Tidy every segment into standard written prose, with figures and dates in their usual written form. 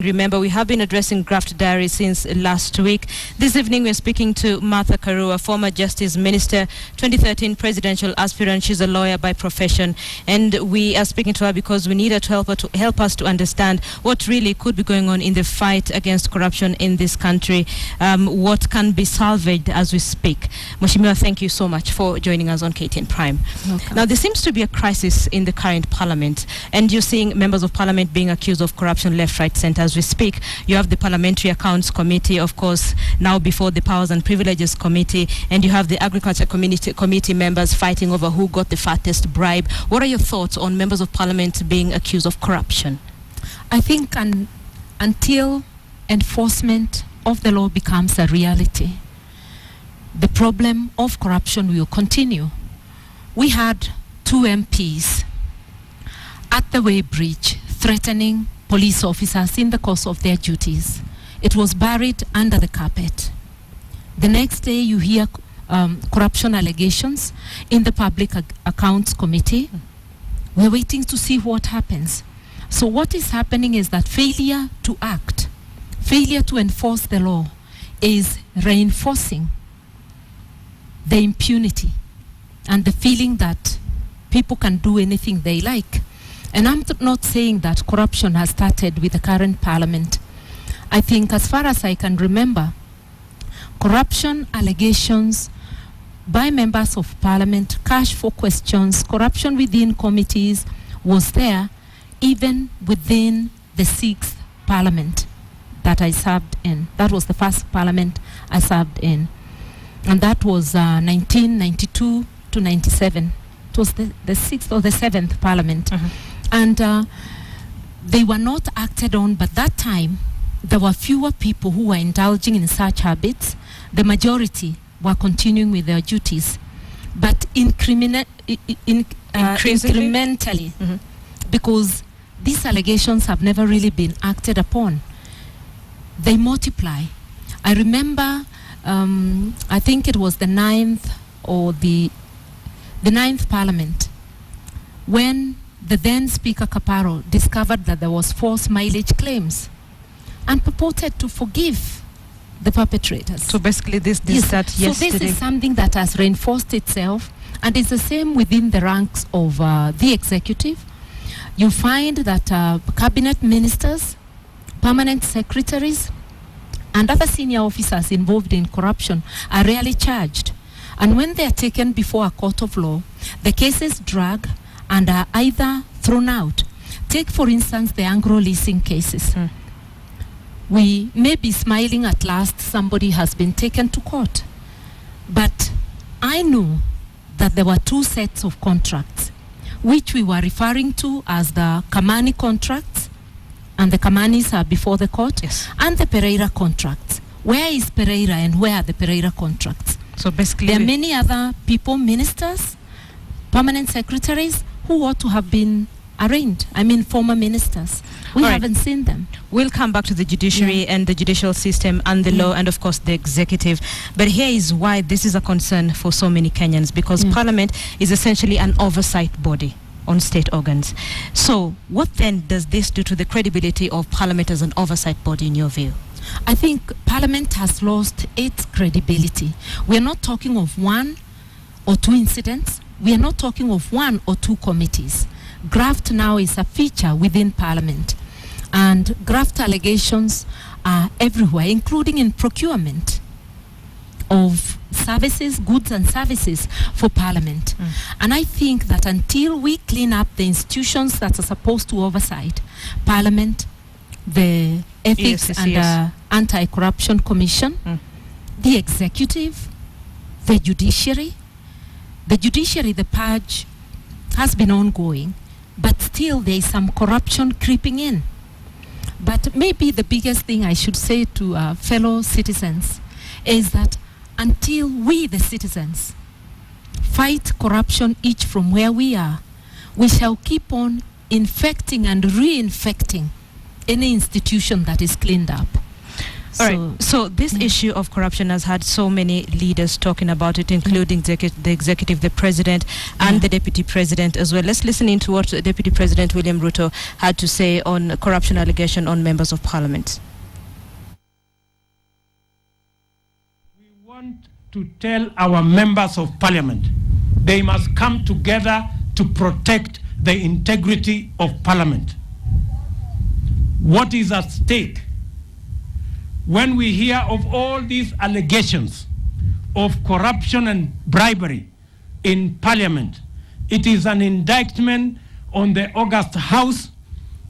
Remember, we have been addressing Graft Diary since last week. This evening, we're speaking to Martha Karua, former Justice Minister, 2013 presidential aspirant. She's a lawyer by profession, and we are speaking to her because we need her to help us to understand what really could be going on in the fight against corruption in this country, what can be salvaged as we speak. Mheshimiwa, thank you so much for joining us on KTN Prime. Welcome. Now, there seems to be a crisis in the current parliament, and you're seeing members of parliament being accused of corruption left, right, centre. As we speak, you have the Parliamentary Accounts Committee, of course, now before the Powers and Privileges Committee, and you have the Agriculture Committee members fighting over who got the fattest bribe. What are your thoughts on members of parliament being accused of corruption? I think until enforcement of the law becomes a reality, the problem of corruption will continue. We had 2 MPs at the Weighbridge threatening police officers in the course of their duties. It was buried under the carpet. The next day you hear corruption allegations in the Public Accounts Committee. We're waiting to see what happens. So what is happening is that failure to act, failure to enforce the law is reinforcing the impunity and the feeling that people can do anything they like. And I'm not saying that corruption has started with the current parliament. I think, as far as I can remember, corruption allegations by members of parliament, cash for questions, corruption within committees was there even within the 6th parliament that I served in. That was the first parliament I served in. And that was 1992 to 97. It was the 6th or the 7th parliament. And they were not acted on, but that time there were fewer people who were indulging in such habits. The majority were continuing with their duties, but incrementally, because these allegations have never really been acted upon. They multiply. I remember, I think it was the 9th or the 9th parliament, when the then Speaker Kaparo discovered that there was false mileage claims and purported to forgive the perpetrators. So basically this that yesterday. So this is something that has reinforced itself, and it's the same within the ranks of the executive. You find that cabinet ministers, permanent secretaries, and other senior officers involved in corruption are rarely charged. And when they are taken before a court of law, the cases drag and are either thrown out. Take, for instance, the Anglo leasing cases. We may be smiling at last somebody has been taken to court, but I knew that there were 2 sets of contracts, which we were referring to as the Kamani contracts, and the Kamanis are before the court, and the Pereira contracts. Where is Pereira and where are the Pereira contracts? So basically there are many other people, ministers, permanent secretaries, who ought to have been arraigned. I mean, former ministers. We haven't seen them. We'll come back to the judiciary and the judicial system and the law and, of course, the executive. But here is why this is a concern for so many Kenyans, because Parliament is essentially an oversight body on state organs. So what then does this do to the credibility of Parliament as an oversight body in your view? I think Parliament has lost its credibility. We're not talking of 1 or 2 incidents. We are not talking of 1 or 2 committees. Graft now is a feature within Parliament, and graft allegations are everywhere, including in procurement of services, goods and services for Parliament. And I think that until we clean up the institutions that are supposed to oversight Parliament, the Ethics and Anti-Corruption Commission, the executive, the judiciary, the purge has been ongoing, but still there is some corruption creeping in. But maybe the biggest thing I should say to fellow citizens is that until we, the citizens, fight corruption each from where we are, we shall keep on infecting and reinfecting any institution that is cleaned up. All right. So this issue of corruption has had so many leaders talking about it, including the executive, the president, and the deputy president as well. Let's listen into what Deputy President William Ruto had to say on corruption allegation on members of parliament. We want to tell our members of parliament they must come together to protect the integrity of parliament. What is at stake when we hear of all these allegations of corruption and bribery in parliament? It is an indictment on the August House.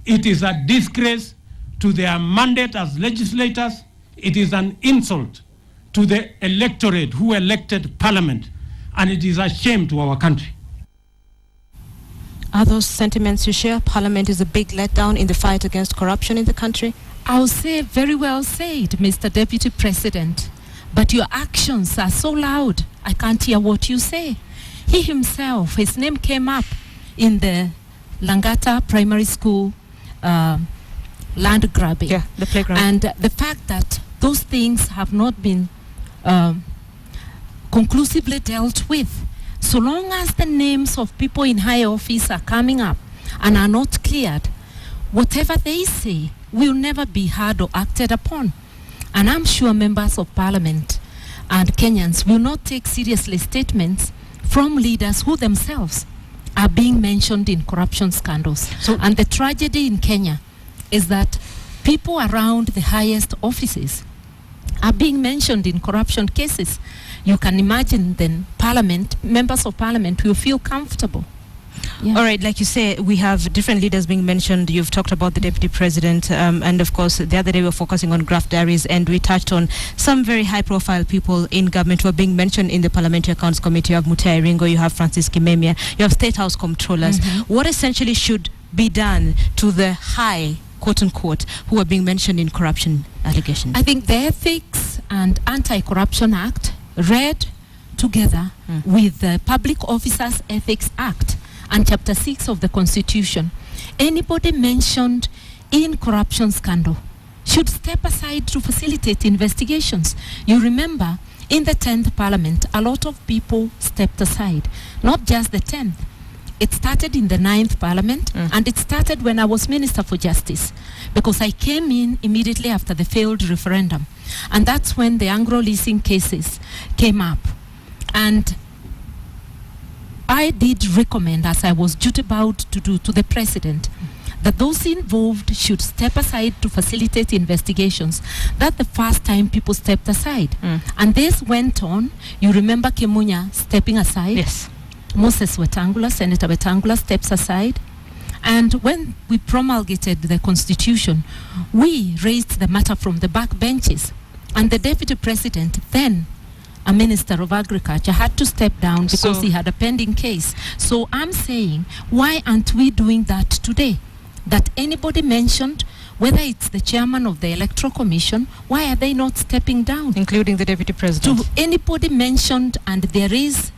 It is a disgrace to their mandate as legislators. It is an insult to the electorate who elected parliament, and it is a shame to our country. Are those sentiments you share? Parliament is a big letdown in the fight against corruption in the country? I'll say very well said, Mr. Deputy President. But your actions are so loud, I can't hear what you say. He himself, his name came up in the Langata Primary School land grabbing. Yeah, the playground. And the fact that those things have not been conclusively dealt with. So long as the names of people in high office are coming up and are not cleared, whatever they say will never be heard or acted upon. And I'm sure members of parliament and Kenyans will not take seriously statements from leaders who themselves are being mentioned in corruption scandals. And the tragedy in Kenya is that people around the highest offices are being mentioned in corruption cases. You can imagine then parliament, members of parliament will feel comfortable. Yeah. All right, like you say, we have different leaders being mentioned. You've talked about the deputy president, and of course, the other day we were focusing on Graft Diaries, and we touched on some very high-profile people in government who are being mentioned in the Parliamentary Accounts Committee. You have Mutai Ringo, you have Francis Kimemia, you have State House Comptrollers. What essentially should be done to the high, quote-unquote, who are being mentioned in corruption allegations? I think the Ethics and Anti-Corruption Act read together with the Public Officers Ethics Act and Chapter 6 of the Constitution. Anybody mentioned in corruption scandal should step aside to facilitate investigations. You remember, in the 10th Parliament, a lot of people stepped aside. Not just the 10th. It started in the 9th Parliament, and it started when I was Minister for Justice, because I came in immediately after the failed referendum. And that's when the Anglo leasing cases came up. And I did recommend, as I was duty-bound to do, to the President, that those involved should step aside to facilitate investigations. That's the first time people stepped aside. And this went on. You remember Kimunya stepping aside? Yes. Moses Wetangula, Senator Wetangula, steps aside. And when we promulgated the Constitution, we raised the matter from the back benches. And the Deputy President, then a Minister of Agriculture, had to step down because he had a pending case. So I'm saying, why aren't we doing that today? That anybody mentioned, whether it's the chairman of the Electoral Commission, why are they not stepping down? Including the Deputy President. To anybody mentioned and there is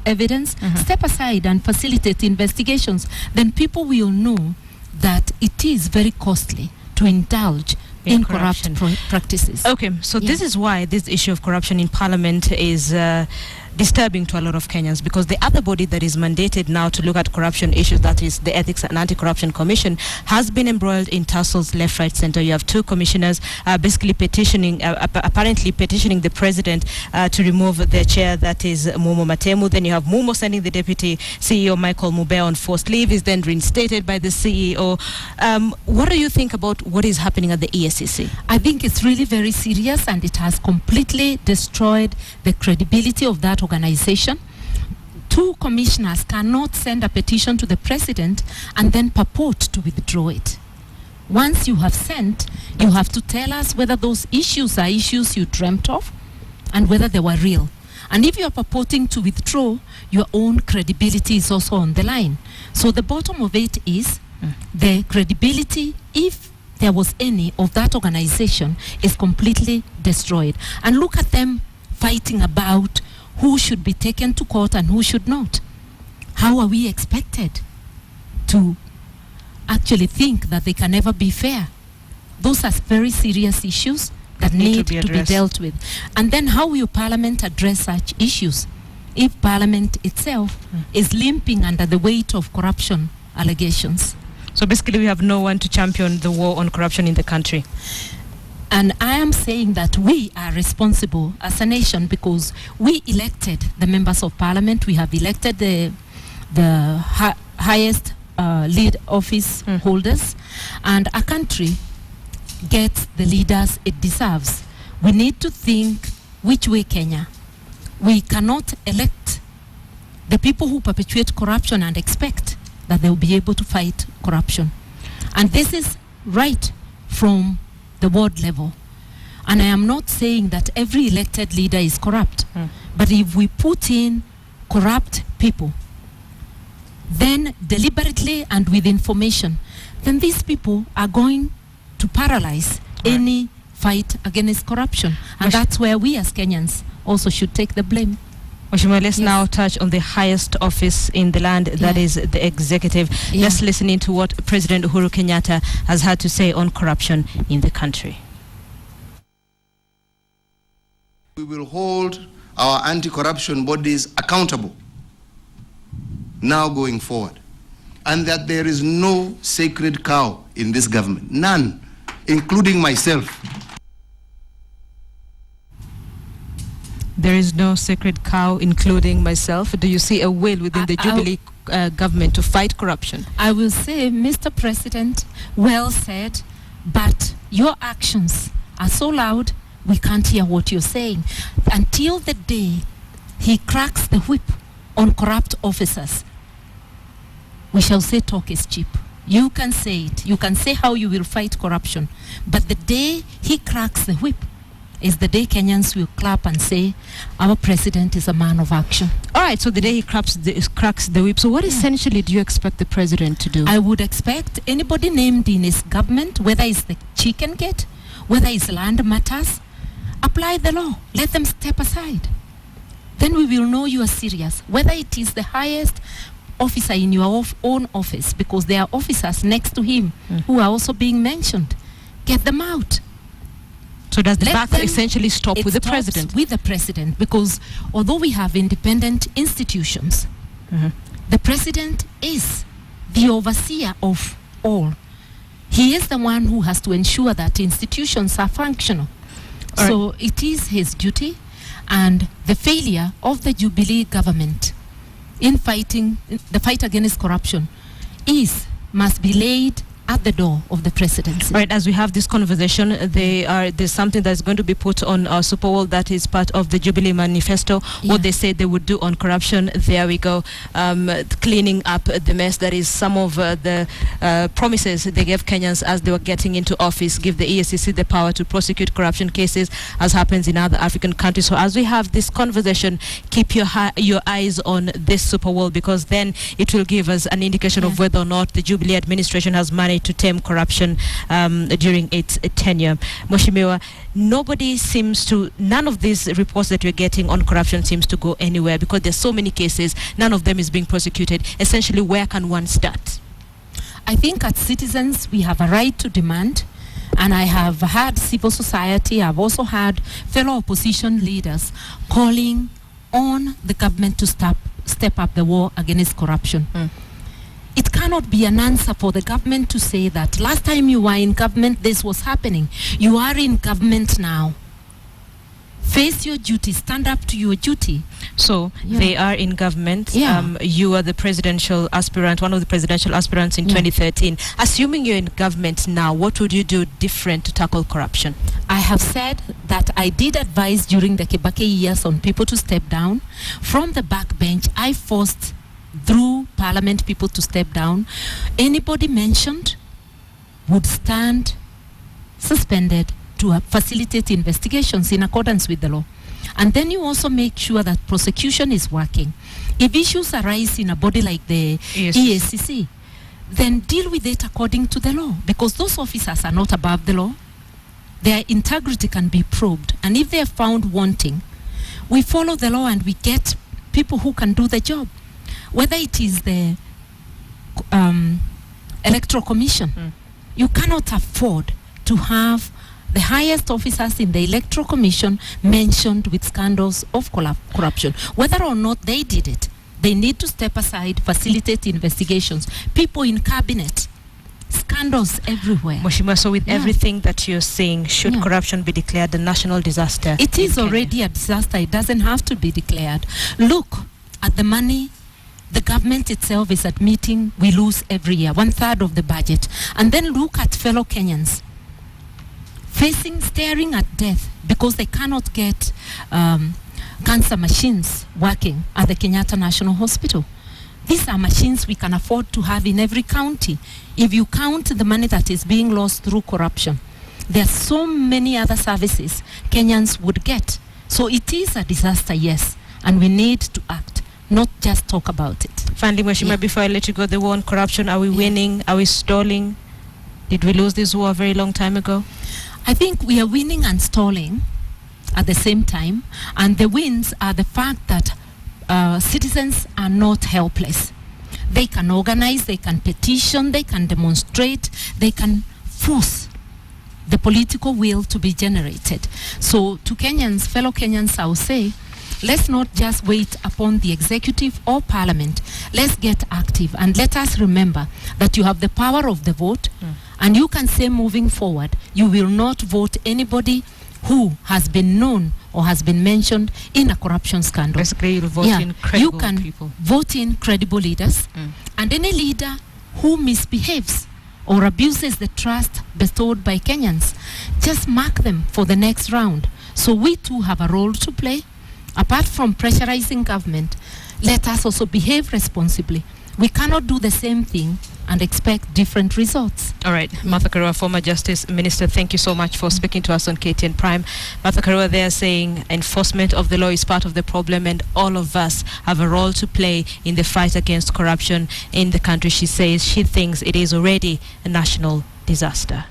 evidence, step aside and facilitate investigations. Then people will know that it is very costly to indulge in corrupt practices. Okay, so this is why this issue of corruption in Parliament is disturbing to a lot of Kenyans, because the other body that is mandated now to look at corruption issues, that is the Ethics and Anti-Corruption Commission, has been embroiled in tussles left, right, center. You have two commissioners basically petitioning, apparently petitioning the president to remove their chair, that is Mumo Matemu. Then you have Mumo sending the deputy CEO Michael Mube on forced leave, is then reinstated by the CEO. What do you think about what is happening at the EACC? I think it's really very serious, and it has completely destroyed the credibility of that organization. Two commissioners cannot send a petition to the president and then purport to withdraw it. Once you have sent, you have to tell us whether those issues are issues you dreamt of and whether they were real. And if you are purporting to withdraw, your own credibility is also on the line. So the bottom of it is the credibility, if there was any, of that organization is completely destroyed. And look at them fighting about who should be taken to court and who should not. How are we expected to actually think that they can ever be fair? Those are very serious issues that need to be dealt with. And then how will Parliament address such issues if Parliament itself is limping under the weight of corruption allegations? So basically we have no one to champion the war on corruption in the country. And I am saying that we are responsible as a nation because we elected the members of Parliament. We have elected the highest lead office holders, and a country gets the leaders it deserves. We need to think which way Kenya. We cannot elect the people who perpetuate corruption and expect that they will be able to fight corruption. And this is right from the ward level. And I am not saying that every elected leader is corrupt, but if we put in corrupt people, then deliberately and with information, then these people are going to paralyze any fight against corruption. And that's where we as Kenyans also should take the blame. Oshima, let's now touch on the highest office in the land, that is the executive. Let's listen into what President Uhuru Kenyatta has had to say on corruption in the country. We will hold our anti-corruption bodies accountable now going forward, and that there is no sacred cow in this government, none, including myself. There is no sacred cow, including myself. Do you see a will within the Jubilee government to fight corruption? I will say, Mr. President, well said, but your actions are so loud, we can't hear what you're saying. Until the day he cracks the whip on corrupt officers, we shall say talk is cheap. You can say it. You can say how you will fight corruption. But the day he cracks the whip is the day Kenyans will clap and say, our president is a man of action. All right, so the day he cracks the whip. So what essentially do you expect the president to do? I would expect anybody named in his government, whether it's the chicken gate, whether it's land matters, apply the law. Let them step aside. Then we will know you are serious. Whether it is the highest officer in your own office, because there are officers next to him who are also being mentioned. Get them out. So does the buck essentially stop with the president? With the president, because although we have independent institutions, the president is the overseer of all. He is the one who has to ensure that institutions are functional. So it is his duty, and the failure of the Jubilee government in fighting the fight against corruption must be laid at the door of the presidency. Right, as we have this conversation, there's something that's going to be put on Super Bowl that is part of the Jubilee Manifesto. What they said they would do on corruption, there we go. Cleaning up the mess. That is some of the promises they gave Kenyans as they were getting into office, give the EACC the power to prosecute corruption cases, as happens in other African countries. So as we have this conversation, keep your eyes on this Super Bowl, because then it will give us an indication of whether or not the Jubilee administration has managed to tame corruption during its tenure. Mheshimiwa, none of these reports that we're getting on corruption seems to go anywhere, because there's so many cases, none of them is being prosecuted. Essentially, where can one start? I think as citizens, we have a right to demand, and I have had civil society, I've also had fellow opposition leaders calling on the government to step up the war against corruption. It cannot be an answer for the government to say that last time you were in government, this was happening. You are in government now. Face your duty. Stand up to your duty. So they are in government. You are the presidential aspirant, one of the presidential aspirants in 2013. Assuming you're in government now, what would you do different to tackle corruption? I have said that I did advise during the Kibaki years on people to step down. From the backbench, I forced through Parliament people to step down. Anybody mentioned would stand suspended to facilitate investigations in accordance with the law. And then you also make sure that prosecution is working. If issues arise in a body like the EACC, then deal with it according to the law, because those officers are not above the law. Their integrity can be probed, and if they are found wanting, we follow the law and we get people who can do the job. Whether it is the Electoral Commission, you cannot afford to have the highest officers in the Electoral Commission mentioned with scandals of corruption. Whether or not they did it, they need to step aside, facilitate investigations. People in cabinet, scandals everywhere. Mheshimiwa, so with everything that you're saying, should corruption be declared a national disaster? It is already a disaster. It doesn't have to be declared. Look at the money the government itself is admitting we lose every year, 1/3 of the budget. And then look at fellow Kenyans staring at death because they cannot get cancer machines working at the Kenyatta National Hospital. These are machines we can afford to have in every county. If you count the money that is being lost through corruption, there are so many other services Kenyans would get. So it is a disaster, yes, and we need to act, not just talk about it. Finally, Mheshimiwa, before I let you go, the war on corruption, are we winning? Are we stalling? Did we lose this war a very long time ago? I think we are winning and stalling at the same time, and the wins are the fact that citizens are not helpless. They can organize, they can petition, they can demonstrate, they can force the political will to be generated. So to Kenyans, fellow Kenyans, I will say, let's not just wait upon the executive or parliament. Let's get active, and let us remember that you have the power of the vote, and you can say moving forward, you will not vote anybody who has been known or has been mentioned in a corruption scandal. Basically, you'll vote in credible you can people. Vote in credible leaders, and any leader who misbehaves or abuses the trust bestowed by Kenyans, just mark them for the next round. So we too have a role to play. Apart from pressurizing government, let us also behave responsibly. We cannot do the same thing and expect different results. All right. Martha Karua, former Justice Minister, thank you so much for speaking to us on KTN Prime. Martha Karua, they are saying enforcement of the law is part of the problem, and all of us have a role to play in the fight against corruption in the country. She says she thinks it is already a national disaster.